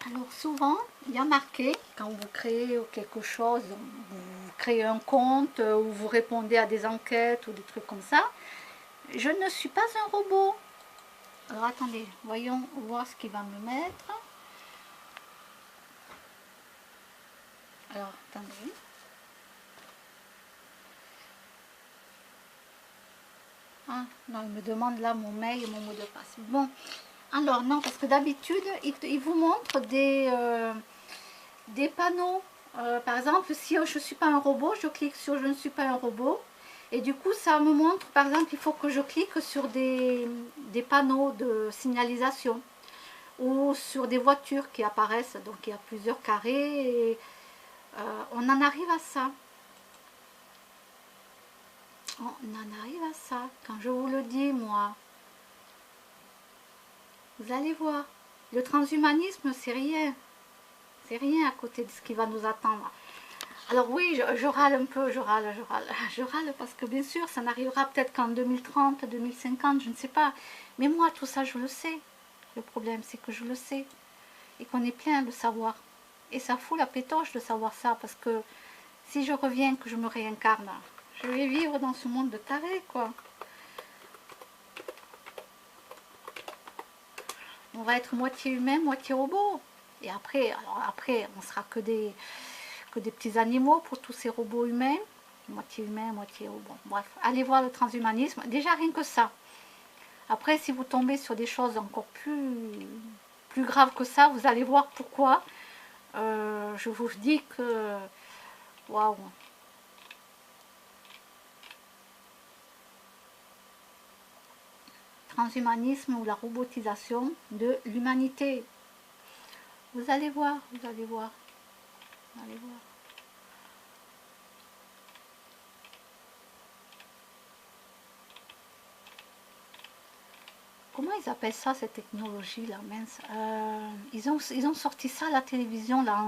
Alors souvent, il y a marqué, quand vous créez quelque chose, vous créez un compte ou vous répondez à des enquêtes ou des trucs comme ça, je ne suis pas un robot. Alors attendez, voyons voir ce qu'il va me mettre. Alors attendez. Ah non, il me demande là mon mail et mon mot de passe. Bon, alors non, parce que d'habitude, il vous montre des panneaux. Par exemple, si je ne suis pas un robot, je clique sur je ne suis pas un robot. Et du coup, ça me montre, par exemple, il faut que je clique sur des panneaux de signalisation ou sur des voitures qui apparaissent. Donc, il y a plusieurs carrés et on en arrive à ça. On en arrive à ça. Quand je vous le dis, moi, vous allez voir. Le transhumanisme, c'est rien. C'est rien à côté de ce qui va nous attendre. Alors oui, je râle un peu, je râle. Je râle parce que bien sûr, ça n'arrivera peut-être qu'en 2030, 2050, je ne sais pas. Mais moi, tout ça, je le sais. Le problème, c'est que je le sais. Et qu'on est plein de savoir. Et ça fout la pétoche de savoir ça. Parce que si je reviens, que je me réincarne, je vais vivre dans ce monde de tarés, quoi. On va être moitié humain, moitié robot. Et après, alors après, on sera que des petits animaux pour tous ces robots humains. Moitié humain, moitié robot. Bref, allez voir le transhumanisme. Déjà, rien que ça. Après, si vous tombez sur des choses encore plus graves que ça, vous allez voir pourquoi. Je vous dis que... Waouh. Transhumanisme ou la robotisation de l'humanité. Vous allez voir, vous allez voir, vous allez voir. Comment ils appellent ça, cette technologie là, mince, ils ont sorti ça à la télévision là,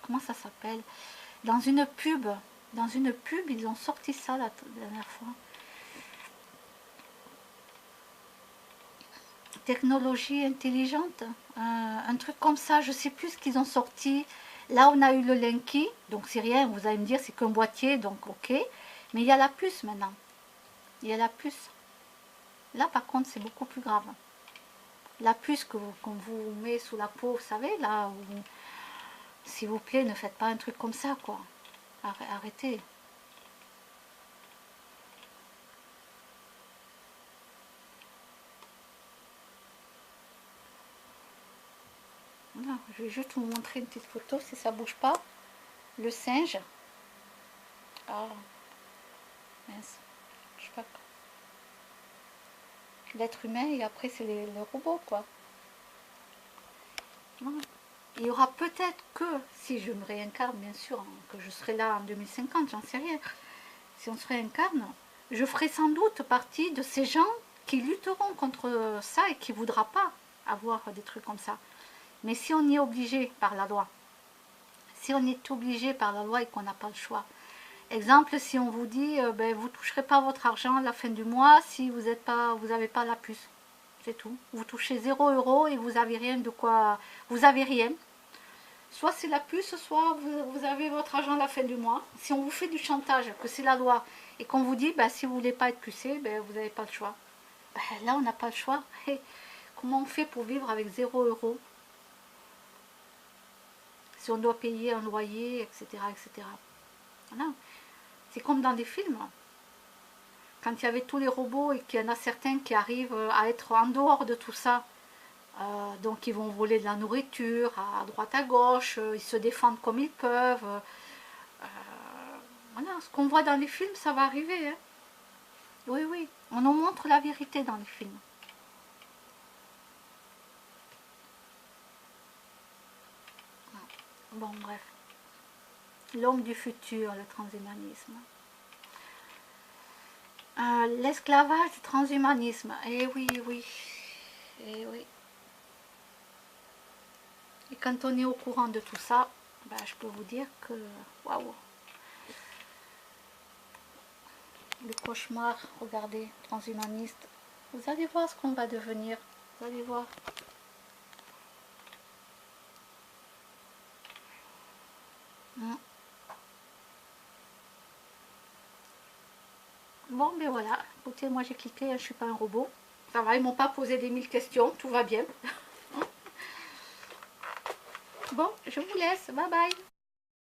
comment ça s'appelle, dans une pub. Dans une pub, ils ont sorti ça la dernière fois. Technologie intelligente, un truc comme ça, je sais plus ce qu'ils ont sorti. Là, on a eu le Linky, donc c'est rien, vous allez me dire, c'est qu'un boîtier, donc ok. Mais il y a la puce maintenant. Il y a la puce. Là, par contre, c'est beaucoup plus grave. La puce qu'on vous met sous la peau, vous savez, là, où, s'il vous plaît, ne faites pas un truc comme ça, quoi. Arrêtez. Voilà, je vais juste vous montrer une petite photo, si ça bouge pas. Le singe. Ah, mince. Je sais pas. L'être humain et après c'est les robots, quoi. Voilà. Il y aura peut-être que, si je me réincarne, bien sûr, hein, que je serai là en 2050, j'en sais rien. Si on se réincarne, je ferai sans doute partie de ces gens qui lutteront contre ça et qui ne voudra pas avoir des trucs comme ça. Mais si on y est obligé par la loi, si on est obligé par la loi et qu'on n'a pas le choix, exemple, si on vous dit, ben, vous ne toucherez pas votre argent à la fin du mois si vous n'avez pas la puce. C'est tout. Vous touchez 0 € et vous n'avez rien de quoi... Vous n'avez rien. Soit c'est la puce, soit vous avez votre argent à la fin du mois. Si on vous fait du chantage, que c'est la loi, et qu'on vous dit, ben, si vous ne voulez pas être pucé, ben, vous n'avez pas le choix. Ben, là, on n'a pas le choix. Et comment on fait pour vivre avec 0 €? Si on doit payer un loyer, etc. etc. Voilà. C'est comme dans des films. Quand il y avait tous les robots et qu'il y en a certains qui arrivent à être en dehors de tout ça. Donc ils vont voler de la nourriture à droite à gauche, ils se défendent comme ils peuvent. Voilà, ce qu'on voit dans les films, ça va arriver. Hein. Oui, oui, on nous montre la vérité dans les films. Bon, bref. L'homme du futur, le transhumanisme. L'esclavage du transhumanisme. Eh oui, oui. Eh oui. Et quand on est au courant de tout ça, ben, je peux vous dire que... Waouh. Le cauchemar, regardez, transhumaniste. Vous allez voir ce qu'on va devenir. Vous allez voir. Bon, ben voilà. Écoutez, moi j'ai cliqué, je suis pas un robot. Ça va, ils m'ont pas posé des 1000 questions, tout va bien. Bon, je vous laisse. Bye bye.